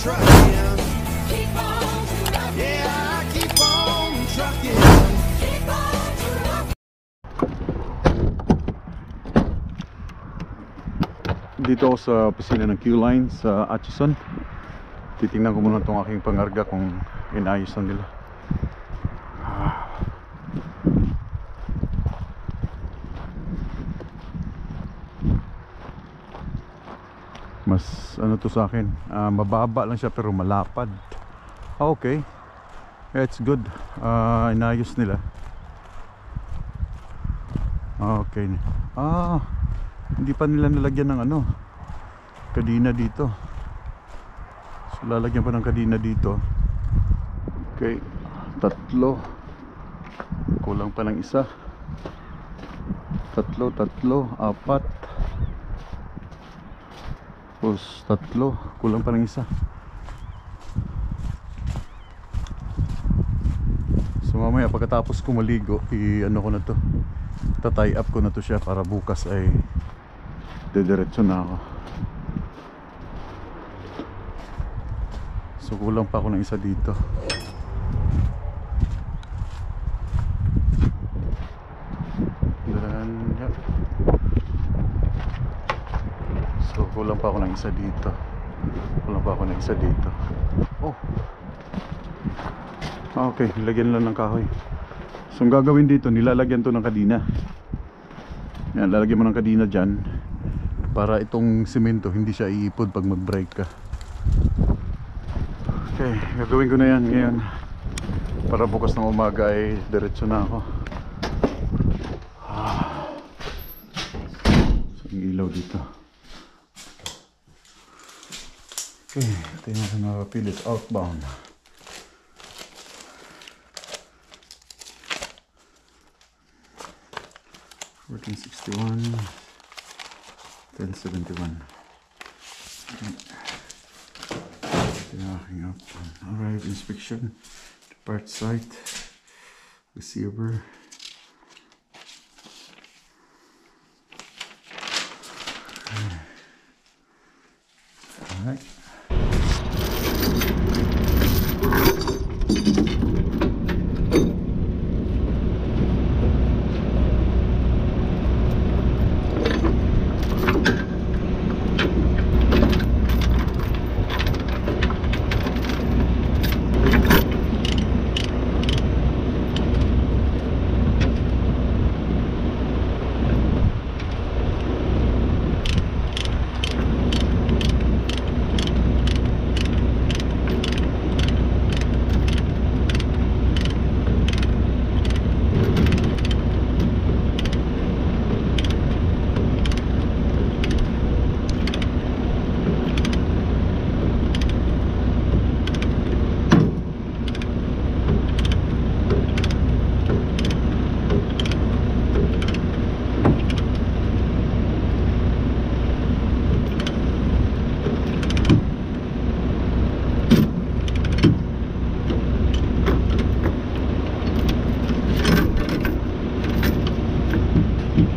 trucking. Yeah, I keep on trucking. Dito ako sa opisina ng Q-Line sa Atchison. Titingnan ko muna itong aking pangarga kung inayos na nila. Mas ano to sa akin, mababa lang siya pero malapad. Okay, it's good. Inayos nila. Okay. Hindi pa nila nilagyan ng ano, kadina dito. So lalagyan pa ng kadina dito. Okay, 3. Kulang pa ng isa. 3, 4. Tapos 3, kulang pa ng isa. So mamaya pagkatapos ko maligo, i-ano ko na to, tie up ko na to siya para bukas ay dediretso na ako. So kulang pa ako ng isa dito. Then, yep. So kulang pa ako ng isa dito. Kulang pa ako ng isa dito. Oh. Okay, nilagyan lang ng kahoy. So ang gagawin dito, nilalagyan to ng kadina. Yan, lalagyan mo ng kadina dyan para itong simento hindi siya iipod pag mag-brake ka. Okay, gagawin ko na yan ngayon para bukas ng umaga ay diretso na ako. So ang ilaw dito. Okay, ito yung mga napapilit outbound. Working 61 1071. Alright, inspection, depart site, receiver. Alright.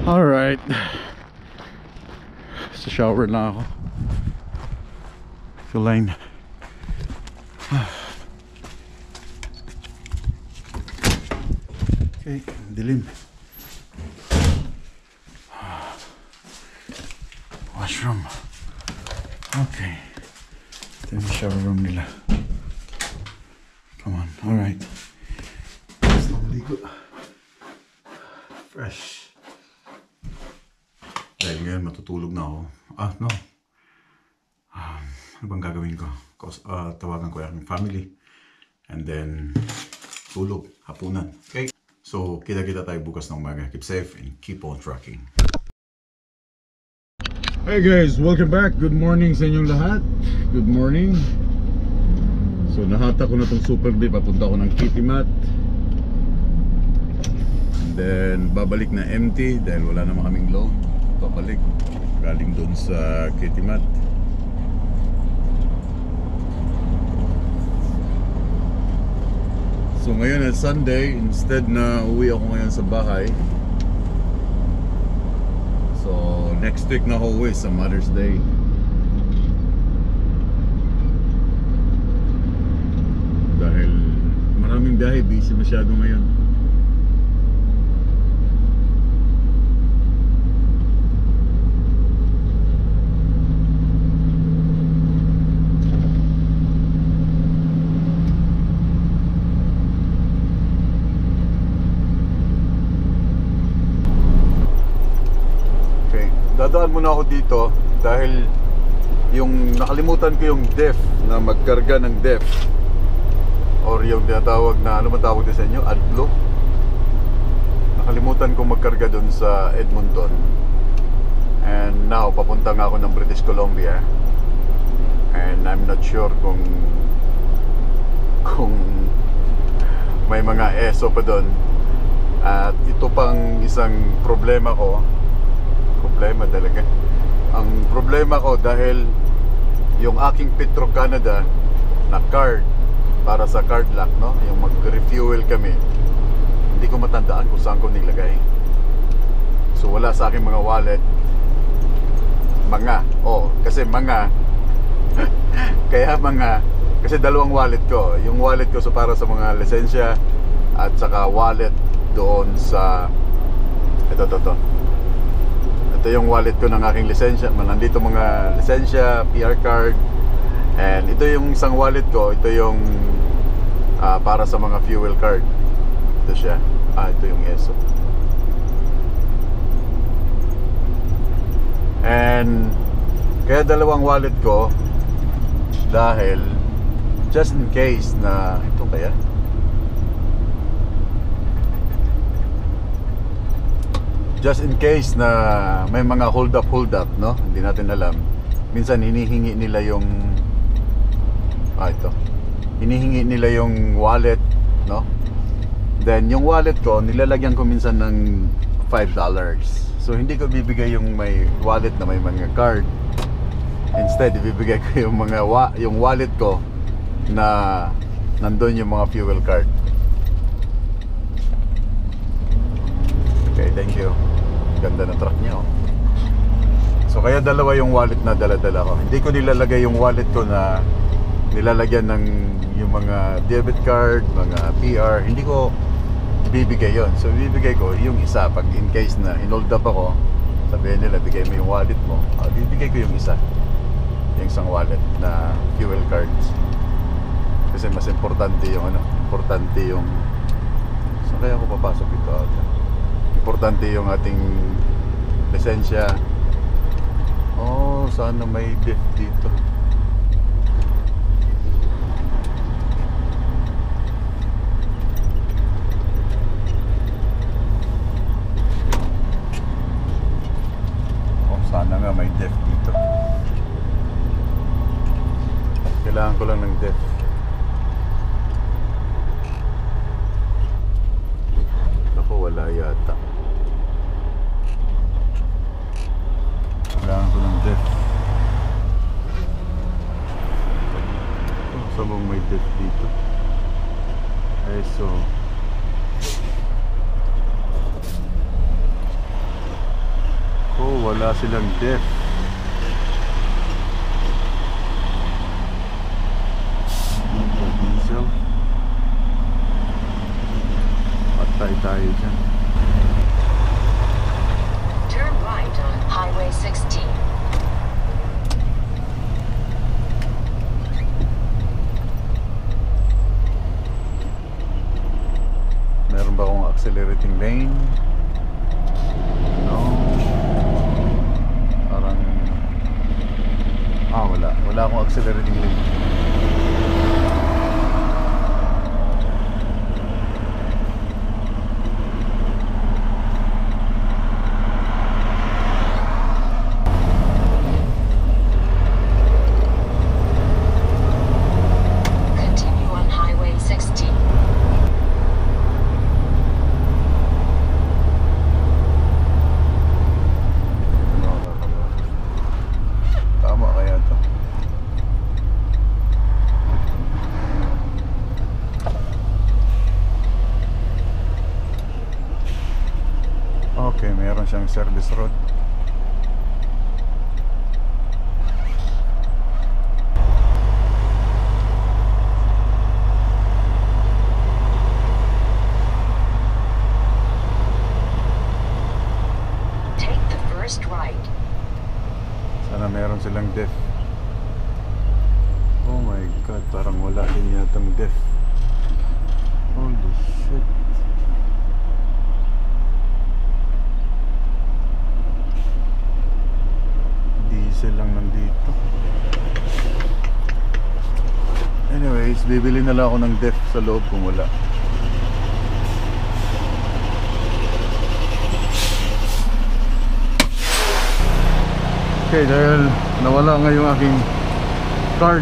Alright, sa shower na ako. Q-Line. Okay, dilim. Washroom. Okay, ito yung shower room nila. Come on, alright. Gusto na maligo. Fresh. Dahil ngayon matutulog na ako. No. Ano bang gagawin ko? Tawagan ko yung family. And then, tulog, hapunan. Okay? So, kita-kita tayo bukas ng umaga. Keep safe and keep on trucking. Hey guys, welcome back. Good morning sa inyong lahat. Good morning. So, nahata ko na itong Super D. Papunta ko ng Kitimat. And then, babalik na empty dahil wala na kaming load. Babalik galing doon sa Kitimat. So ngayon ay Sunday, instead na uwi ako ngayon sa bahay. So next week na ako uwi sa Mother's Day. biyahe, busy masyado ngayon. Dadaan muna ako dito dahil yung nakalimutan ko yung DEF, na magkarga ng DEF or yung tinatawag na, ano man tawag din sa inyo, AdBlue. Nakalimutan kong magkarga dun sa Edmonton, and now papunta nga ako ng British Columbia, and I'm not sure kung may mga ESO pa dun. At ito pang isang problema ko. Problema talaga. Ang problema ko dahil yung aking Petro Canada na card para sa card lock, no? Yung mag-refuel kami, hindi ko matandaan kung saan ko nilagay. So wala sa aking mga wallet. Kasi kasi dalawang wallet ko. Yung wallet ko para sa mga lisensya at saka wallet doon sa ito yung wallet ko ng aking lisensya. Nandito mga lisensya, PR card. And ito yung isang wallet ko. Ito yung para sa mga fuel card. Ito siya. Ito yung ESO. And kaya dalawang wallet ko dahil just in case na ito kaya just in case na may mga hold up, no? Hindi natin alam. Minsan hinihingi nila yung hinihingi nila yung wallet, no? Then yung wallet ko, nilalagyan ko minsan ng $5. So hindi ko bibigay yung may wallet na may mga card. Instead, ibibigay ko yung yung wallet ko na nandun yung mga fuel card. Okay, thank you. Ganda ng truck niya, oh. So kaya dalawa yung wallet na dala-dala ko. Hindi ko nilalagay yung wallet ko na nilalagyan ng yung mga debit card, mga PR. Hindi ko bibigay yon. So bibigay ko yung isa. Pag in case na inold up ako, sabihin nila, bigay mo yung wallet mo, bibigay ko yung isa. Yung isang wallet na fuel cards. Kasi mas importante yung importante yung, so kaya ako papasok ito. Importante yung ating lisensya. Sana may DEF dito. Sana nga may DEF dito. Kailangan ko lang ng DEF. Ako wala yata. Kailangan ko ng DEF. Saan bang may DEF dito? ESO. Wala silang DEF. Diesel. Patay tayo dyan. Turn right on Highway 16. Meron ba akong accelerating lane? No. Parang wala akong accelerating lane. Continue on Highway 16. Tama kaya to? Okay, meron siyang service road. meron silang def. Oh my god, parang wala din yatang def. Holy shit. Diesel lang nandito. Anyways, bibili na lang ako ng def sa loob kung wala. Okay, dahil nawala nga yung aking card,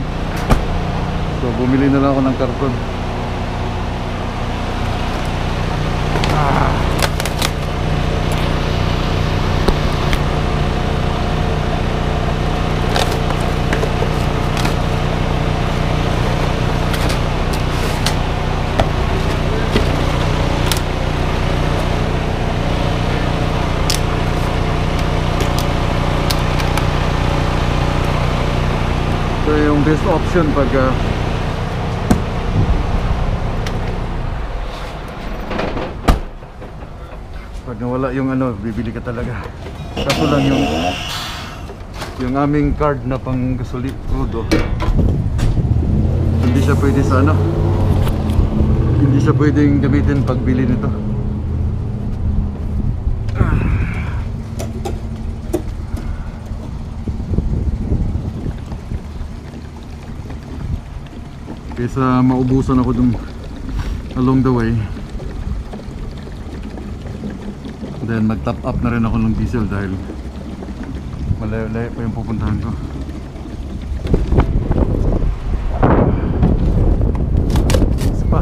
so bumili na lang ako ng karton. So yung best option pag nawala yung ano, bibili ka talaga. Kaso lang yung aming card na pang gasolina crudo, hindi siya pwede sa ano, hindi siya pwedeng gamitin pagbili nito. Kaysa maubusan ako dun along the way, then mag top up na rin ako ng diesel dahil malayo-layo pa yung pupuntahan ko. Isa pa.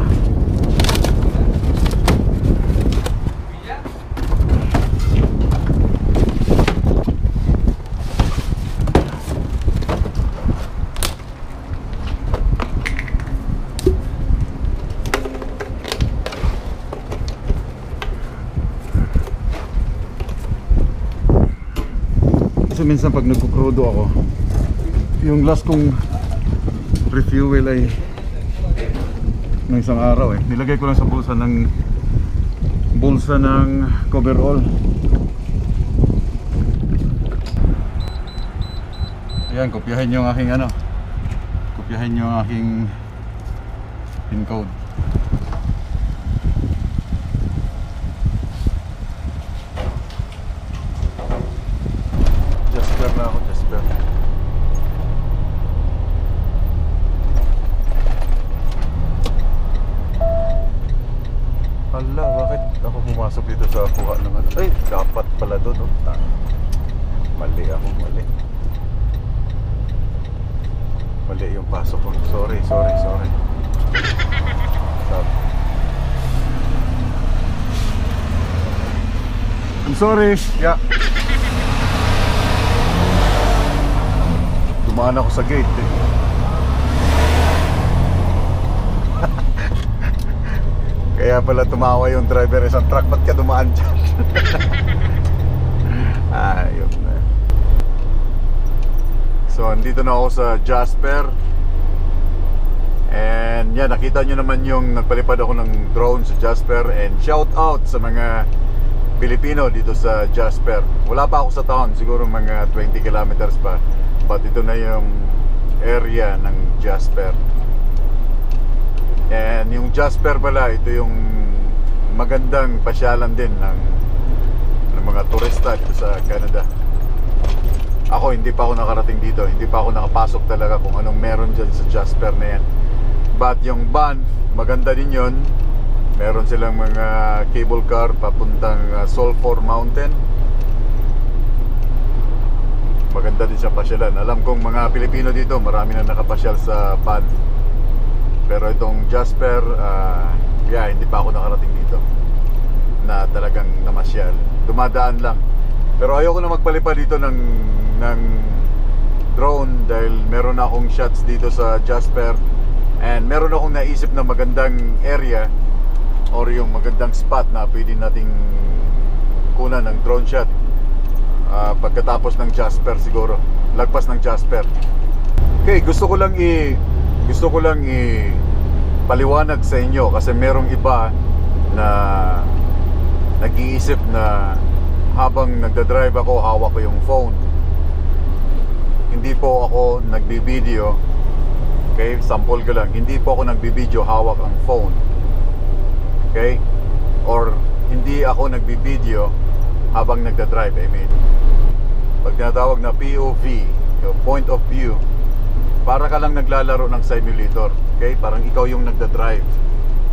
Kasi minsan pag nagkukrudo ako, yung last kong refuel ay ng isang araw nilagay ko lang sa bulsa ng coverall. Ayan, kopyahin yung aking ano, kopyahin yung aking pin code. Jasper na ako, Jasper. Hala, bakit ako pumasok dito sa kuha naman? Ay, dapat pala doon, mali ako, mali. Mali yung pasok ko. Sorry. Stop. I'm sorry. Yeah. Dumaan ako sa gate Kaya pala tumawa yung driver sa truck. Ba't ka dumaan dyan? Ayun na. So, andito na ako sa Jasper. And yan, nakita nyo naman yung nagpalipad ako ng drone sa Jasper. And shout out sa mga Pilipino dito sa Jasper. Wala pa ako sa town, siguro mga 20 kilometers pa. But ito na yung area ng Jasper. And yung Jasper pala, ito yung magandang pasyalan din ng mga turista dito sa Canada. Ako, hindi pa ako nakarating dito. Hindi pa ako nakapasok talaga kung anong meron dyan sa Jasper na yan. But yung Banff, maganda din yun. Meron silang mga cable car papuntang Sulphur Mountain. Maganda din siya pasyalan. Alam kong mga Pilipino dito, marami na nakapasyal sa Banff. Pero itong Jasper, hindi pa ako nakarating dito na talagang namasyal. Dumadaan lang. Pero ayoko na magpalipad dito ng drone dahil meron na akong shots dito sa Jasper. And meron akong naisip na magandang area or yung magandang spot na pwede nating kunan ng drone shot. Pagkatapos ng Jasper siguro, lagpas ng Jasper. Okay, gusto ko lang paliwanag sa inyo kasi merong iba na nag-iisip na habang nagdadrive ako, hawak ko yung phone. hindi po ako nagbibideo. Okay, sample ko lang. Hindi po ako nagbibideo hawak ang phone. Okay? Or hindi ako nagbibideo habang nagda-drive. I mean, pag tinatawag na POV, yung point of view, para ka lang naglalaro ng simulator. Okay? Parang ikaw yung nagda-drive.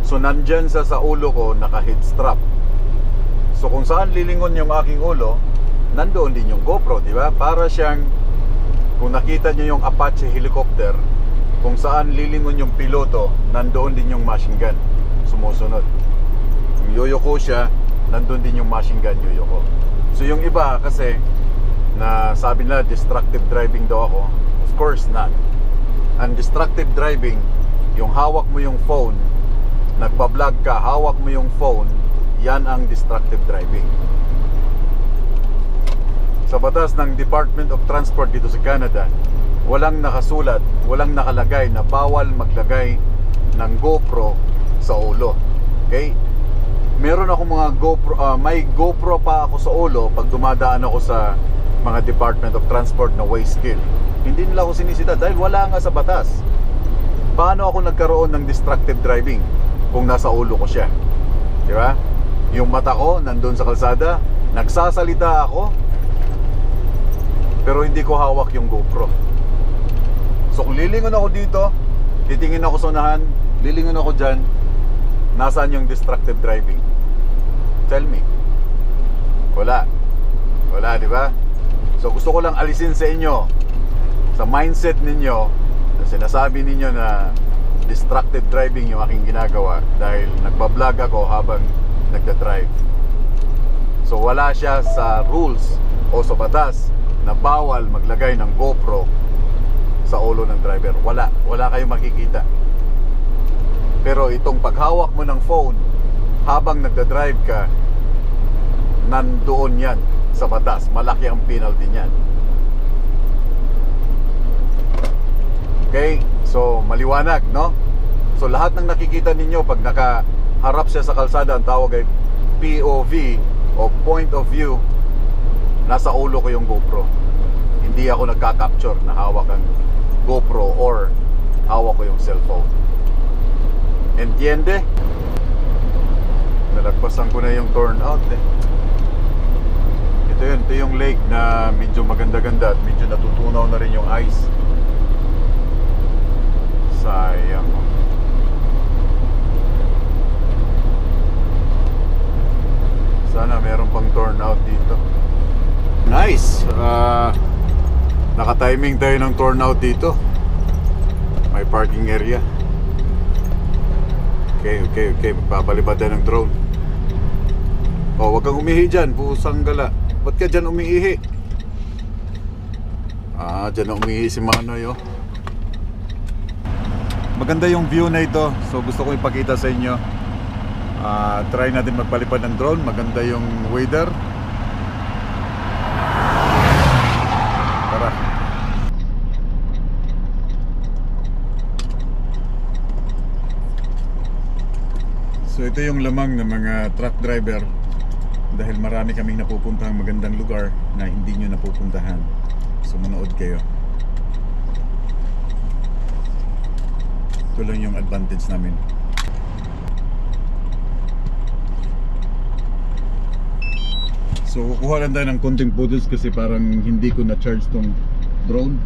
So nandyan sa ulo ko naka-head strap. So kung saan lilingon yung aking ulo, nandoon din yung GoPro, di ba? Para siyang, kung nakita nyo yung Apache helicopter, kung saan lilingon yung piloto, nandoon din yung machine gun sumusunod. Yung yoyoko siya, nandoon din yung machine gun yoyoko. So yung iba kasi na sabi nila destructive driving daw ako. Of course not. Ang destructive driving, yung hawak mo yung phone, nagpa-vlog ka, hawak mo yung phone, yan ang destructive driving. Sa batas ng Department of Transport dito sa Canada, walang nakasulat, walang nakalagay na bawal maglagay ng GoPro sa ulo. Okay? Meron ako mga GoPro, may GoPro pa ako sa ulo pag dumadaan ako sa mga Department of Transport na weigh scale. Hindi nila ako sinisita dahil wala nga sa batas. Paano ako nagkaroon ng destructive driving kung nasa ulo ko siya? Di ba? Yung mata ko nandun sa kalsada, nagsasalita ako, pero hindi ko hawak yung GoPro. So kung lilingon ako dito, titingin ako sa unahan, lilingon ako dyan, nasaan yung destructive driving? Tell me. Wala. Wala, di ba? So gusto ko lang alisin sa inyo, sa mindset ninyo, na sinasabi ninyo na destructive driving yung aking ginagawa dahil nagbablog ako habang nagda-drive. So wala siya sa rules o sa batas na bawal maglagay ng GoPro sa ulo ng driver. Wala kayong makikita. Pero itong paghawak mo ng phone habang nagda-drive ka, nandoon yan sa batas. Malaki ang penalty niyan. Okay? So maliwanag, no? So lahat ng nakikita ninyo pag nakaharap siya sa kalsada, ang tawag ay POV o point of view, nasa ulo ko yung GoPro. Hindi ako nagka-capture na hawak ang GoPro or hawak ko yung cellphone. Entiende? Nalagpasan ko na yung turnout eh. Ito yung lake na medyo maganda-ganda at medyo natutunaw na rin yung ice. Sayang. Sana meron pang turnout dito. Nice! Naka-timing tayo ng turnout dito. May parking area. Okay. Magpapalipad tayo ng drone. Oh, wag kang umihi dyan, pusang gala. Ba't ka dyan umiihi? Dyan na umihi si Manoy, oh. Maganda yung view na ito. So gusto ko ipakita sa inyo. Try natin magpalipad ng drone. Maganda yung weather. Tara. So ito yung lamang ng mga truck driver dahil marami kaming napupuntahang magandang lugar na hindi nyo napupuntahan. So manood kayo. Ito lang yung advantage namin. So kukuha lang tayo ng konting footage kasi parang hindi ko na-charge tong drone.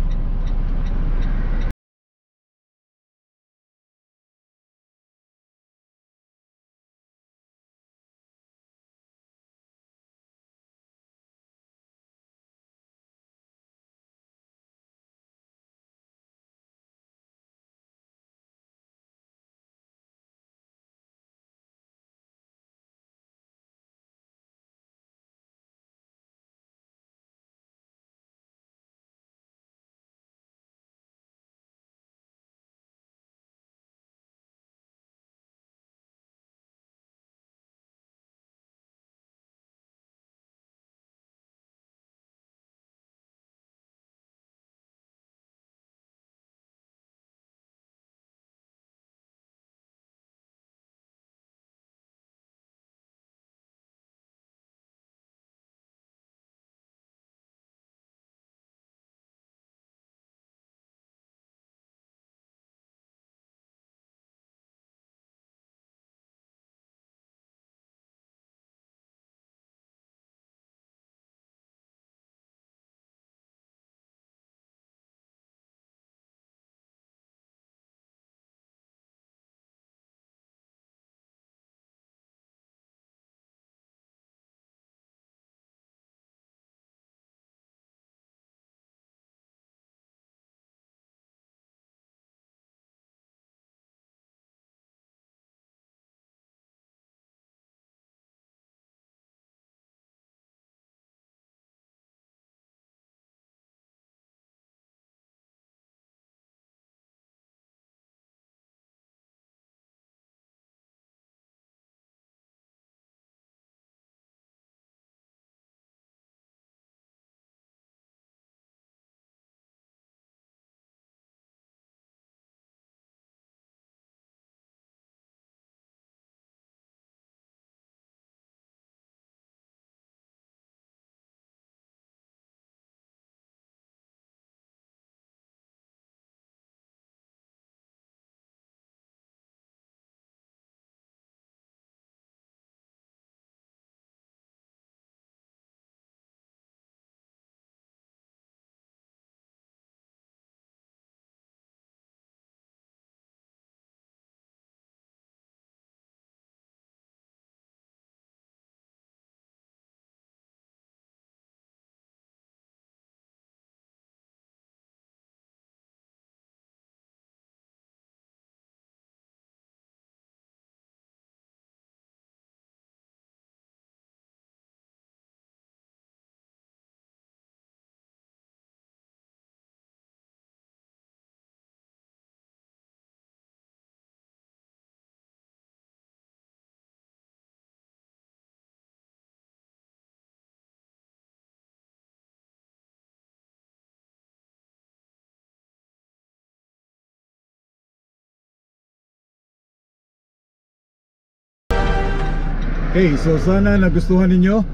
Okay, so sana nagustuhan ninyo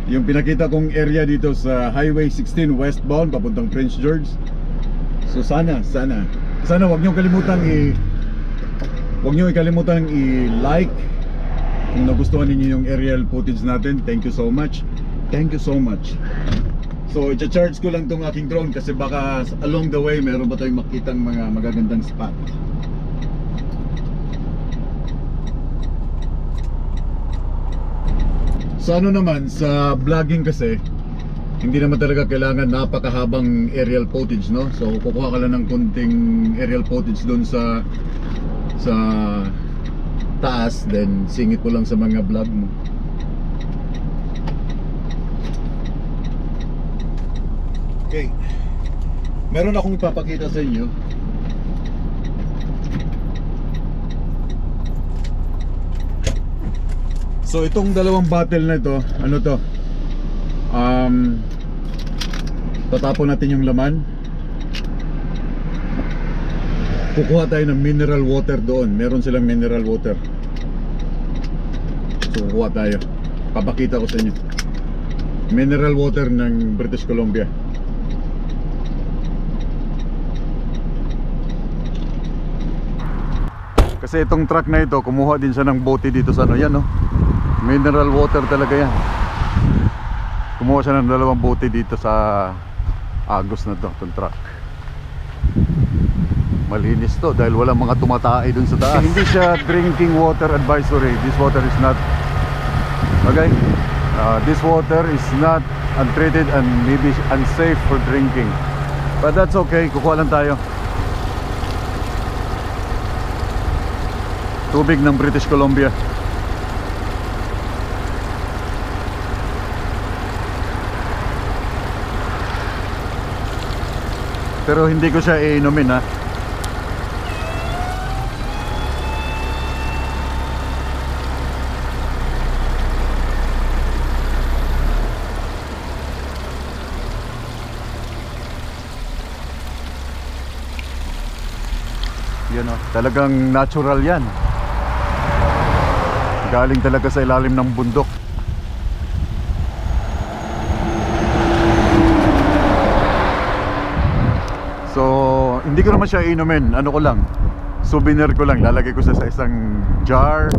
yung pinakita kong area dito sa Highway 16 westbound papuntang Prince George. So sana wag niyo kalimutang i-like kung nagustuhan ninyo yung aerial footage natin. Thank you so much. So i-charge ko lang tong aking drone kasi baka along the way meron ba tayong makitang mga magagandang spot. So ano naman, sa vlogging kasi hindi naman talaga kailangan napakahabang aerial footage, no? So kukuha ka lang ng konting aerial footage doon sa taas, then singit mo lang sa mga vlog mo. Okay, meron akong ipapakita sa inyo. So itong dalawang bottle na ito, ano to? Tatapon natin yung laman. Kukuha tayo ng mineral water doon. Meron silang mineral water. So kukuha tayo. Papakita ko sa inyo. Mineral water ng British Columbia. Kasi itong truck na ito, kumuha din siya ng bote dito sa ano, yan no? Mineral water talaga yan. Kumuha siya ng dalawang bote dito sa Agos na to, itong truck. Malinis to dahil walang mga tumatae dun sa taas. Hindi siya drinking water advisory. This water is not, okay? This water is not untreated and maybe unsafe for drinking. But that's okay, kukuha lang tayo. Tubig ng British Columbia. Pero hindi ko siya iinumin, ha. Yan o, talagang natural yan. Galing talaga sa ilalim ng bundok. So, hindi ko naman siya inumin. Ano ko lang, souvenir ko lang. Lalagay ko siya sa isang jar,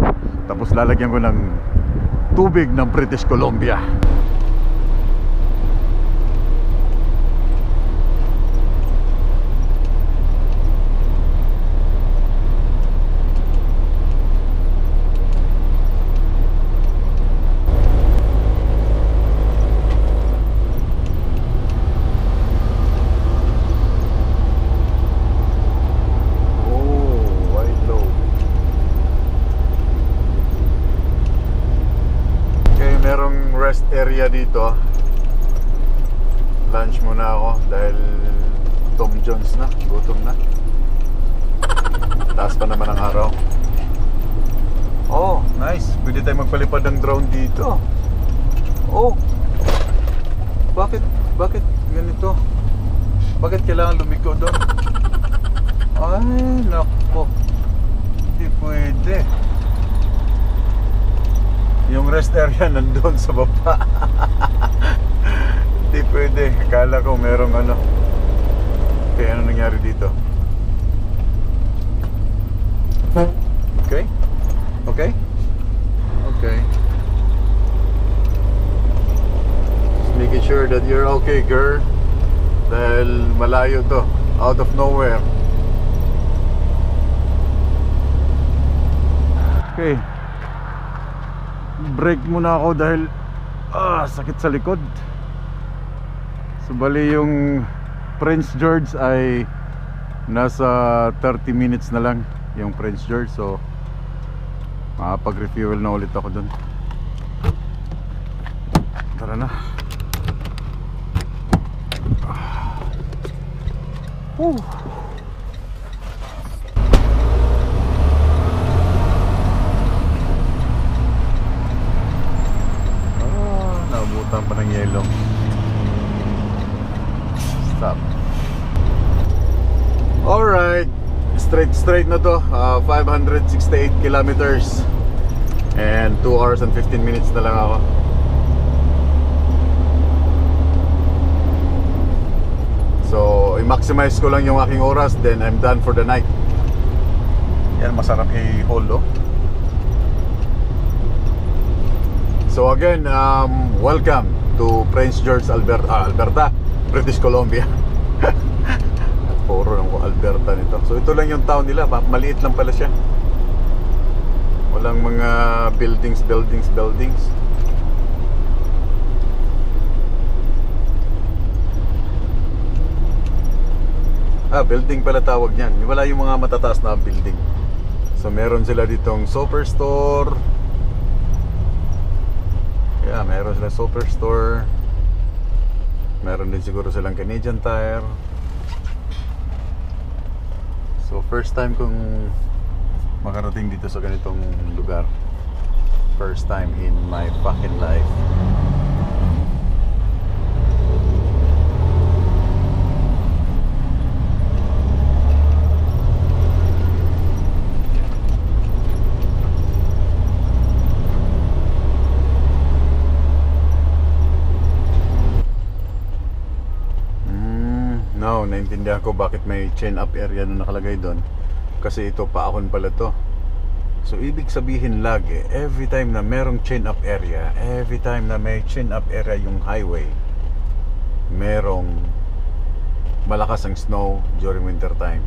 tapos lalagyan ko ng tubig ng British Columbia. Rest area dito. Lunch muna ako dahil Tom Jones na, gutom na. Taas pa naman ang araw. Oh, nice. Pwede tayo magpalipad ng drone dito. Oh, bakit ganito? Bakit kailangan lumiko doon? Ay, nako, hindi pwede. Yung rest area nandun sa baba. Hindi pwede. Akala ko merong ano. Okay, ano nangyari dito? Okay? Okay? Okay. Just making sure that you're okay, girl. Dahil malayo to. Out of nowhere. Okay. Break muna ako dahil sakit sa likod. So bali yung Prince George ay nasa 30 minutes na lang yung Prince George. So makapag-refuel na ulit ako dun. Tara na. Nabutan pa ng yelo. Stop. Alright, straight na to. 568 kilometers. And 2 hours and 15 minutes na lang ako. So, i-maximize ko lang yung aking oras, then I'm done for the night. Yan, masarap i-hold, oh. So again, welcome to Prince George, Alberta, British Columbia. Puro ng Alberta nito. So ito lang yung town nila, maliit lang pala siya. Walang mga buildings. Building pala tawag niyan. Wala yung mga matataas na building. So meron sila ditong superstore. Yeah, meron sila superstore. Meron din siguro silang Canadian Tire. So first time kong makarating dito sa ganitong lugar. First time in my fucking life. No, naintindihan ko bakit may chain up area na nakalagay doon. Kasi ito paahon pala to. So ibig sabihin lagi, every time na merong chain up area, every time na may chain up area yung highway, merong malakas ang snow during winter time.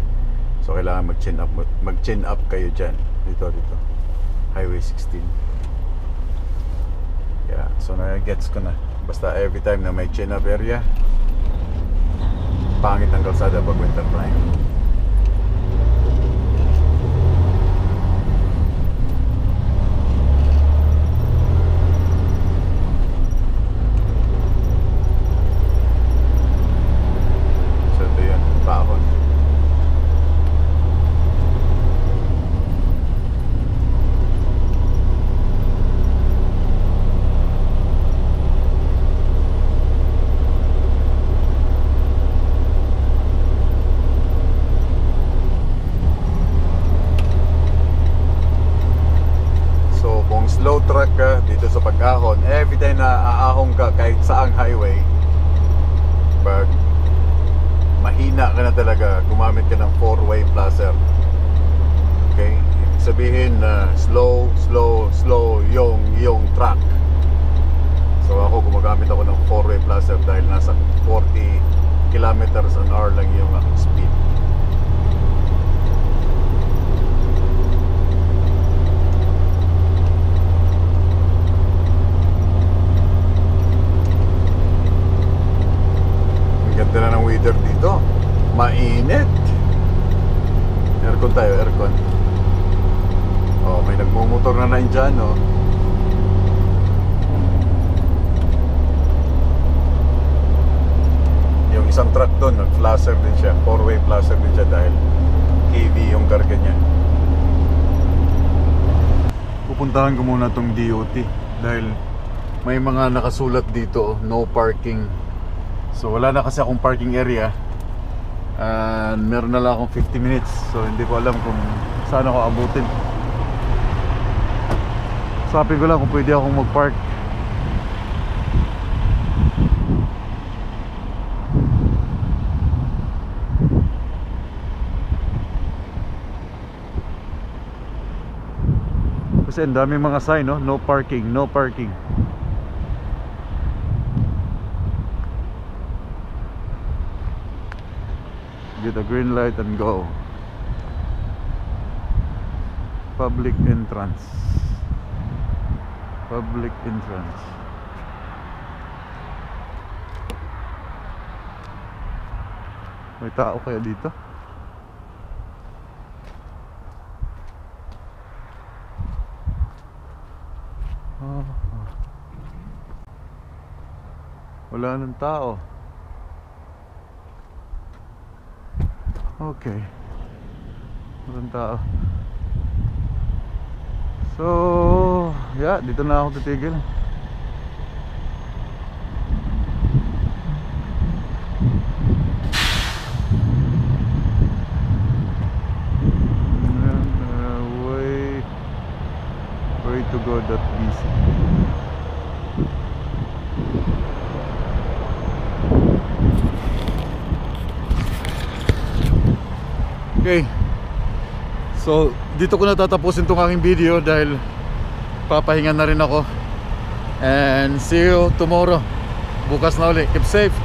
So kailangan mag-chain up kayo dyan. Dito. Highway 16. Yeah, so na-gets ko na. Basta every time na may chain up area, pangit ang kalsada pag winter time. So ito yun, paahon. Slow truck ka dito sa pag-ahon, every time na aahon ka kahit saang highway, pag mahina ka na talaga, gumamit ka ng 4-way placer. Okay? Ibig sabihin na slow yung truck. So ako gumagamit ako ng 4-way placer dahil nasa 40 kilometers an hour lang yung aking speed. Ganda na ng weather dito. Mainit. Aircon tayo, aircon. Oh, may nagmumotor na dyan, oh. Yung isang truck doon, nag-flasher din siya. 4-way flasher din siya dahil heavy yung karga niya. Pupuntahan ko muna tong DOT dahil may mga nakasulat dito, no parking. So wala na kasi akong parking area. Meron na lang akong 50 minutes. So hindi ko alam kung saan ako abutin. Sabi ko lang kung pwede akong mag-park. Kasi ang daming mga sign, no? No parking, no parking. Get a green light and go. Public entrance. Public entrance. May tao kaya dito? Wala nang tao. Okay. Walang tao. So, yeah, dito na ako titigil. Way to go Okay. So, dito ko na tatapusin tong aking video dahil papahinga na rin ako. And see you tomorrow. Bukas na ulit. Keep safe.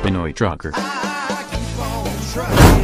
Pinoy Trucker. I keep on trucking.